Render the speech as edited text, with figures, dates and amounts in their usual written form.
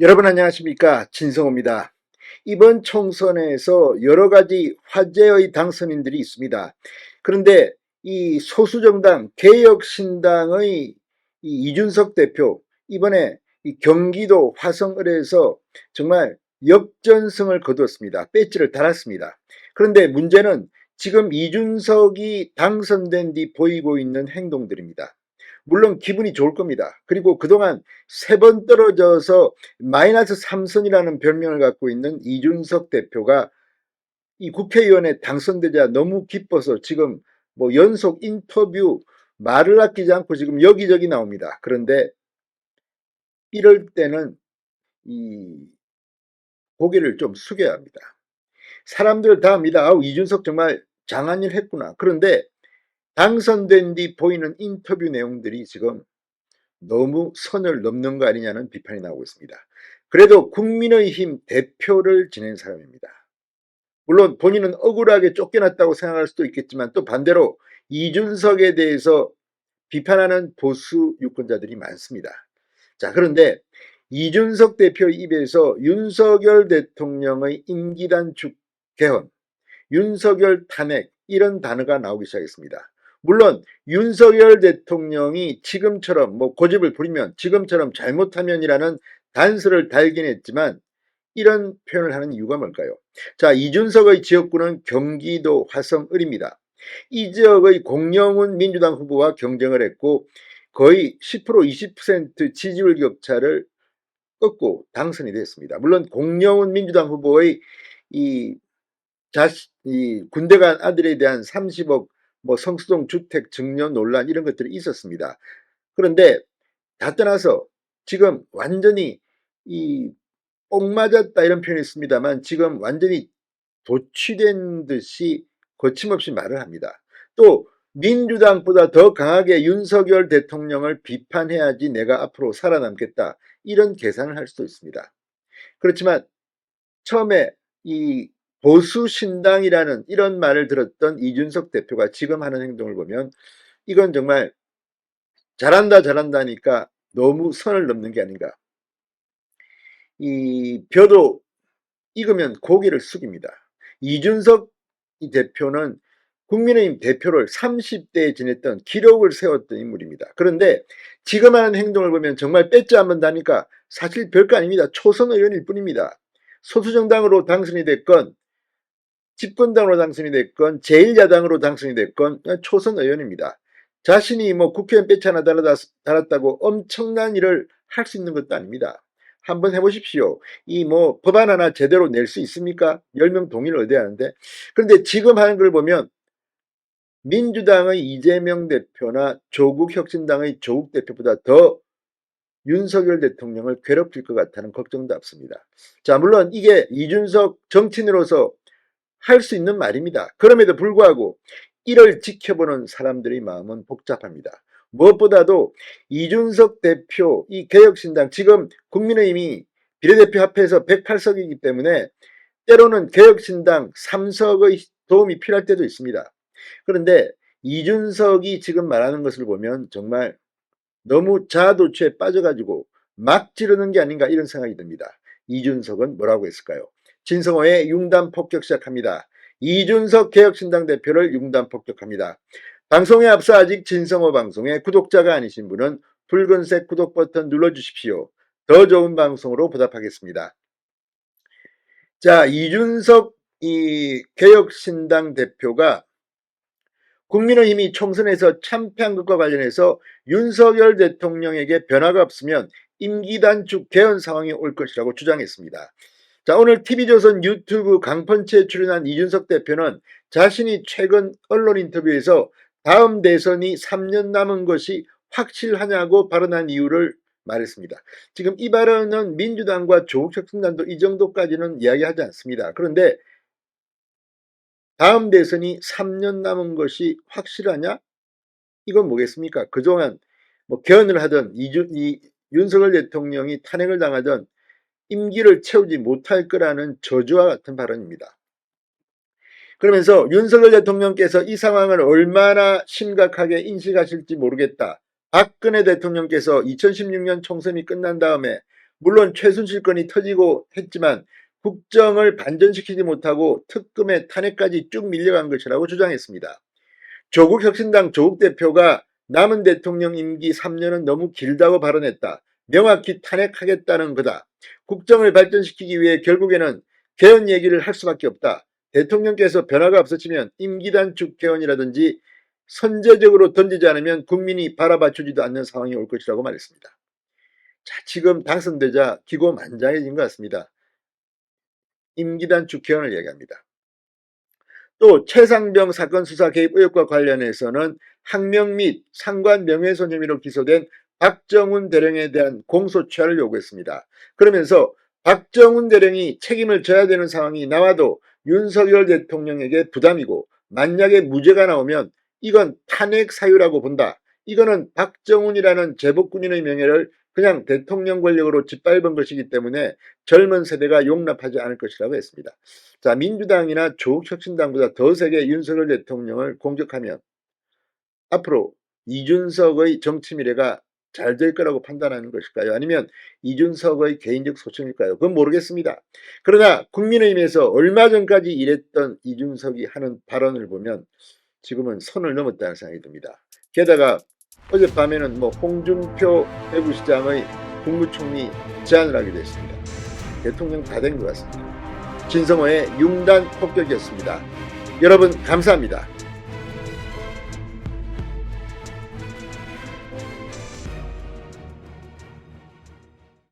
여러분 안녕하십니까, 진성호입니다. 이번 총선에서 여러 가지 화제의 당선인들이 있습니다. 그런데 이 소수정당 개혁신당의 이준석 대표, 이번에 이 경기도 화성을에서 정말 역전승을 거두었습니다. 배지를 달았습니다. 그런데 문제는 지금 이준석이 당선된 뒤 보이고 있는 행동들입니다. 물론 기분이 좋을 겁니다. 그리고 그동안 3번 떨어져서 마이너스 3선이라는 별명을 갖고 있는 이준석 대표가 이 국회의원에 당선되자 너무 기뻐서 지금 뭐 연속 인터뷰 말을 아끼지 않고 지금 여기저기 나옵니다. 그런데 이럴 때는 이 고개를 좀 숙여야 합니다. 사람들 다 압니다. 아우, 이준석 정말 장한 일 했구나. 그런데 당선된 뒤 보이는 인터뷰 내용들이 지금 너무 선을 넘는 거 아니냐는 비판이 나오고 있습니다. 그래도 국민의힘 대표를 지낸 사람입니다. 물론 본인은 억울하게 쫓겨났다고 생각할 수도 있겠지만 또 반대로 이준석에 대해서 비판하는 보수 유권자들이 많습니다. 자, 그런데 이준석 대표 입에서 윤석열 대통령의 임기 단축 개헌, 윤석열 탄핵 이런 단어가 나오기 시작했습니다. 물론 윤석열 대통령이 지금처럼 뭐 고집을 부리면, 지금처럼 잘못하면이라는 단서를 달긴 했지만 이런 표현을 하는 이유가 뭘까요? 자, 이준석의 지역구는 경기도 화성을입니다. 이 지역의 공영훈 민주당 후보와 경쟁을 했고 거의 10% 20% 지지율 격차를 꺾고 당선이 됐습니다. 물론 공영훈 민주당 후보의 이 군대 간 아들에 대한 30억 뭐 성수동 주택 증여 논란 이런 것들이 있었습니다. 그런데 다 떠나서 지금 완전히 뽕 맞았다 이런 표현이 있습니다만 지금 완전히 도취된 듯이 거침없이 말을 합니다. 또 민주당보다 더 강하게 윤석열 대통령을 비판해야지 내가 앞으로 살아남겠다 이런 계산을 할 수도 있습니다. 그렇지만 처음에 이 보수신당이라는 이런 말을 들었던 이준석 대표가 지금 하는 행동을 보면 이건 정말 잘한다니까 너무 선을 넘는 게 아닌가. 이 벼도 익으면 고개를 숙입니다. 이준석 대표는 국민의힘 대표를 30대에 지냈던 기록을 세웠던 인물입니다. 그런데 지금 하는 행동을 보면 정말 배지 한번 다니까 사실 별거 아닙니다. 초선 의원일 뿐입니다. 소수정당으로 당선이 됐건 집권당으로 당선이 됐건 제1야당으로 당선이 됐건 초선 의원입니다. 자신이 뭐 국회의원 배지 하나 달았다고 엄청난 일을 할 수 있는 것도 아닙니다. 한번 해보십시오. 이 뭐 법안 하나 제대로 낼 수 있습니까? 10명 동의를 얻어야 하는데. 그런데 지금 하는 걸 보면 민주당의 이재명 대표나 조국혁신당의 조국 대표보다 더 윤석열 대통령을 괴롭힐 것 같다는 걱정도 앞섭니다. 자, 물론 이게 이준석 정치인으로서 할 수 있는 말입니다. 그럼에도 불구하고 이를 지켜보는 사람들의 마음은 복잡합니다. 무엇보다도 이준석 대표, 이 개혁신당, 지금 국민의힘이 비례대표 합해서 108석이기 때문에 때로는 개혁신당 3석의 도움이 필요할 때도 있습니다. 그런데 이준석이 지금 말하는 것을 보면 정말 너무 자아도취에 빠져가지고 막 지르는 게 아닌가 이런 생각이 듭니다. 이준석은 뭐라고 했을까요? 진성호의 융단 폭격 시작합니다. 이준석 개혁신당 대표를 융단 폭격합니다. 방송에 앞서 아직 진성호 방송의 구독자가 아니신 분은 붉은색 구독 버튼 눌러주십시오. 더 좋은 방송으로 보답하겠습니다. 자, 이준석 이 개혁신당 대표가 국민의힘이 총선에서 참패한 것과 관련해서 윤석열 대통령에게 변화가 없으면 임기 단축 개헌 상황이 올 것이라고 주장했습니다. 자, 오늘 TV조선 유튜브 강펀치에 출연한 이준석 대표는 자신이 최근 언론 인터뷰에서 다음 대선이 3년 남은 것이 확실하냐고 발언한 이유를 말했습니다. 지금 이 발언은 민주당과 조국혁신당도 이 정도까지는 이야기하지 않습니다. 그런데 다음 대선이 3년 남은 것이 확실하냐? 이건 뭐겠습니까? 그동안 뭐 개헌을 하던 윤석열 대통령이 탄핵을 당하던 임기를 채우지 못할 거라는 저주와 같은 발언입니다. 그러면서 윤석열 대통령께서 이 상황을 얼마나 심각하게 인식하실지 모르겠다. 박근혜 대통령께서 2016년 총선이 끝난 다음에 물론 최순실 건이 터지고 했지만 국정을 반전시키지 못하고 특검의 탄핵까지 쭉 밀려간 것이라고 주장했습니다. 조국 혁신당 조국 대표가 남은 대통령 임기 3년은 너무 길다고 발언했다. 명확히 탄핵하겠다는 거다. 국정을 발전시키기 위해 결국에는 개헌 얘기를 할 수밖에 없다. 대통령께서 변화가 없어지면 임기 단축 개헌이라든지 선제적으로 던지지 않으면 국민이 바라봐주지도 않는 상황이 올 것이라고 말했습니다. 자, 지금 당선되자 기고만장해진 것 같습니다. 임기 단축 개헌을 얘기합니다. 또 최상병 사건 수사 개입 의혹과 관련해서는 항명 및 상관 명예훼손 혐의로 기소된 박정훈 대령에 대한 공소취하를 요구했습니다. 그러면서 박정훈 대령이 책임을 져야 되는 상황이 나와도 윤석열 대통령에게 부담이고 만약에 무죄가 나오면 이건 탄핵 사유라고 본다. 이거는 박정훈이라는 제복군인의 명예를 그냥 대통령 권력으로 짓밟은 것이기 때문에 젊은 세대가 용납하지 않을 것이라고 했습니다. 자, 민주당이나 조국혁신당보다 더 세게 윤석열 대통령을 공격하면 앞으로 이준석의 정치 미래가 잘 될 거라고 판단하는 것일까요? 아니면 이준석의 개인적 소청일까요? 그건 모르겠습니다. 그러나 국민의힘에서 얼마 전까지 이랬던 이준석이 하는 발언을 보면 지금은 선을 넘었다는 생각이 듭니다. 게다가 어젯밤에는 홍준표 대구시장의 국무총리 제안을 하기도 했습니다. 대통령 다 된 것 같습니다. 진성호의 융단 폭격이었습니다. 여러분 감사합니다.